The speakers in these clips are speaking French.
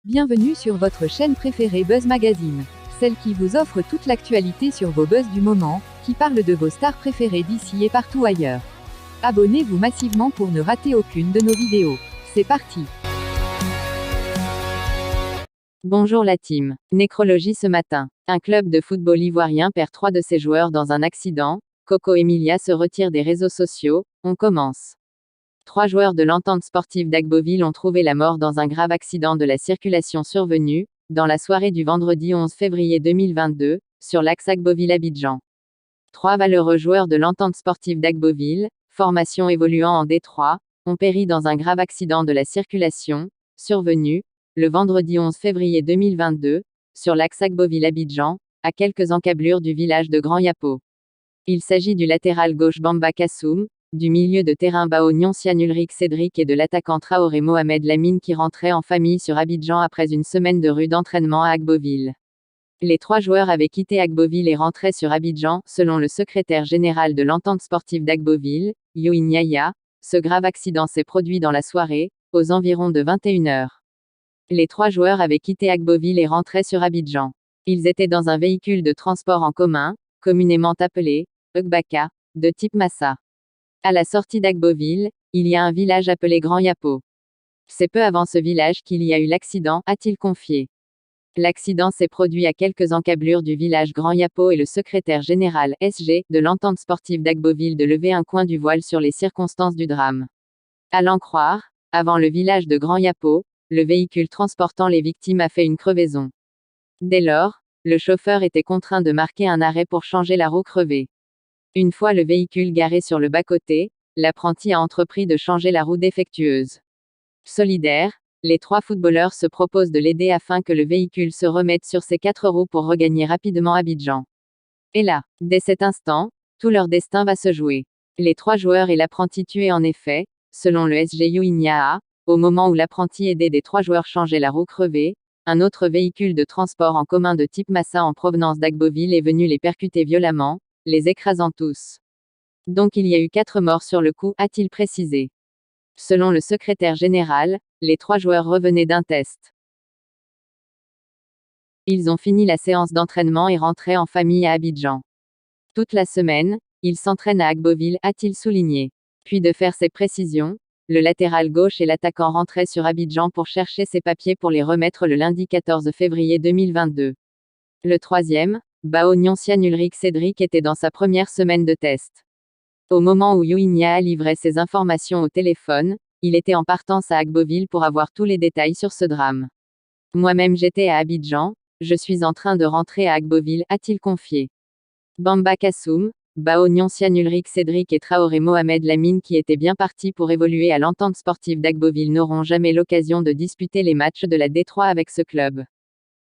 Bienvenue sur votre chaîne préférée Buzz Magazine, celle qui vous offre toute l'actualité sur vos buzz du moment, qui parle de vos stars préférées d'ici et partout ailleurs. Abonnez-vous massivement pour ne rater aucune de nos vidéos. C'est parti! Bonjour la team. Nécrologie ce matin. Un club de football ivoirien perd 3 de ses joueurs dans un accident. Coco Emilia se retire des réseaux sociaux. On commence. 3 joueurs de l'entente sportive d'Agboville ont trouvé la mort dans un grave accident de la circulation survenu, dans la soirée du vendredi 11 février 2022, sur l'axe Agboville-Abidjan. 3 valeureux joueurs de l'entente sportive d'Agboville, formation évoluant en D3, ont péri dans un grave accident de la circulation, survenu, le vendredi 11 février 2022, sur l'axe Agboville-Abidjan, à quelques encablures du village de Grand Yapo. Il s'agit du latéral gauche Bamba Kassoum, du milieu de terrain Bao Nyoncian Ulrich Cédric et de l'attaquant Traoré Mohamed Lamine qui rentraient en famille sur Abidjan après une semaine de rude entraînement à Agboville. Les 3 joueurs avaient quitté Agboville et rentraient sur Abidjan, selon le secrétaire général de l'entente sportive d'Agboville, Youin Yaya. Ce grave accident s'est produit dans la soirée, aux environs de 21h. Les 3 joueurs avaient quitté Agboville et rentraient sur Abidjan. Ils étaient dans un véhicule de transport en commun, communément appelé Ugbaka, de type Massa. À la sortie d'Agboville, il y a un village appelé Grand Yapo. C'est peu avant ce village qu'il y a eu l'accident, a-t-il confié. L'accident s'est produit à quelques encablures du village Grand Yapo et le secrétaire général, SG, de l'entente sportive d'Agboville de lever un coin du voile sur les circonstances du drame. À l'en croire, avant le village de Grand Yapo, le véhicule transportant les victimes a fait une crevaison. Dès lors, le chauffeur était contraint de marquer un arrêt pour changer la roue crevée. Une fois le véhicule garé sur le bas-côté, l'apprenti a entrepris de changer la roue défectueuse. Solidaires, les 3 footballeurs se proposent de l'aider afin que le véhicule se remette sur ses 4 roues pour regagner rapidement Abidjan. Et là, dès cet instant, tout leur destin va se jouer. Les 3 joueurs et l'apprenti tués en effet, selon le SGU Ignaha, au moment où l'apprenti aidé des 3 joueurs changeait la roue crevée, un autre véhicule de transport en commun de type Massa en provenance d'Agboville est venu les percuter violemment, les écrasant tous. Donc il y a eu 4 morts sur le coup, a-t-il précisé. Selon le secrétaire général, les 3 joueurs revenaient d'un test. Ils ont fini la séance d'entraînement et rentraient en famille à Abidjan. Toute la semaine, ils s'entraînent à Agboville, a-t-il souligné. Puis de faire ses précisions, le latéral gauche et l'attaquant rentraient sur Abidjan pour chercher ses papiers pour les remettre le lundi 14 février 2022. Le 3e, Bao Nyoncian Ulrich Cédric était dans sa première semaine de test. Au moment où Youin Yaya livrait ses informations au téléphone, il était en partance à Agboville pour avoir tous les détails sur ce drame. Moi-même j'étais à Abidjan, je suis en train de rentrer à Agboville, a-t-il confié. Bamba Kassoum, Bao Nyoncian Ulrich Cédric et Traoré Mohamed Lamine qui étaient bien partis pour évoluer à l'entente sportive d'Agboville n'auront jamais l'occasion de disputer les matchs de la D3 avec ce club.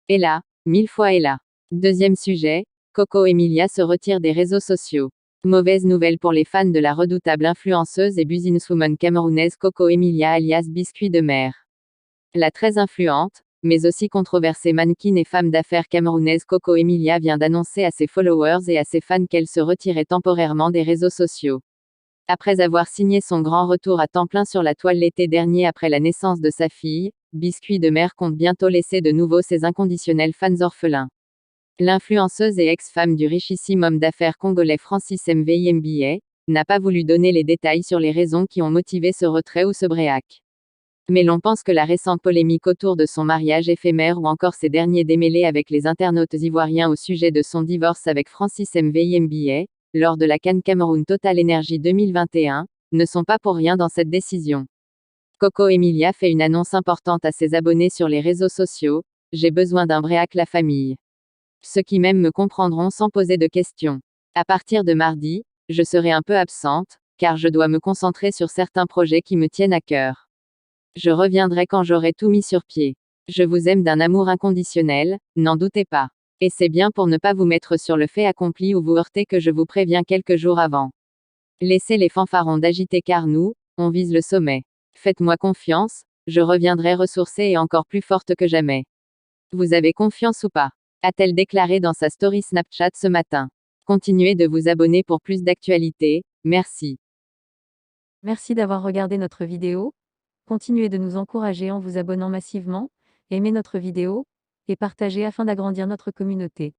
Et là, 1000 fois et là. Deuxième sujet, Coco Emilia se retire des réseaux sociaux. Mauvaise nouvelle pour les fans de la redoutable influenceuse et businesswoman camerounaise Coco Emilia alias Biscuit de Mer. La très influente, mais aussi controversée mannequin et femme d'affaires camerounaise Coco Emilia vient d'annoncer à ses followers et à ses fans qu'elle se retirait temporairement des réseaux sociaux. Après avoir signé son grand retour à temps plein sur la toile l'été dernier après la naissance de sa fille, Biscuit de Mer compte bientôt laisser de nouveau ses inconditionnels fans orphelins. L'influenceuse et ex-femme du richissime homme d'affaires congolais Francis Mvimba n'a pas voulu donner les détails sur les raisons qui ont motivé ce retrait ou ce break. Mais l'on pense que la récente polémique autour de son mariage éphémère ou encore ses derniers démêlés avec les internautes ivoiriens au sujet de son divorce avec Francis Mvimba, lors de la CAN Cameroun Total Energy 2021, ne sont pas pour rien dans cette décision. Coco Emilia fait une annonce importante à ses abonnés sur les réseaux sociaux, « J'ai besoin d'un break la famille. Ceux qui m'aiment me comprendront sans poser de questions. À partir de mardi, je serai un peu absente, car je dois me concentrer sur certains projets qui me tiennent à cœur. Je reviendrai quand j'aurai tout mis sur pied. Je vous aime d'un amour inconditionnel, n'en doutez pas. Et c'est bien pour ne pas vous mettre sur le fait accompli ou vous heurter que je vous préviens quelques jours avant. Laissez les fanfarons d'agiter car nous, on vise le sommet. Faites-moi confiance, je reviendrai ressourcée et encore plus forte que jamais. Vous avez confiance ou pas ? A-t-elle déclaré dans sa story Snapchat ce matin. Continuez de vous abonner pour plus d'actualités, merci. Merci d'avoir regardé notre vidéo. Continuez de nous encourager en vous abonnant massivement. Aimez notre vidéo et partagez afin d'agrandir notre communauté.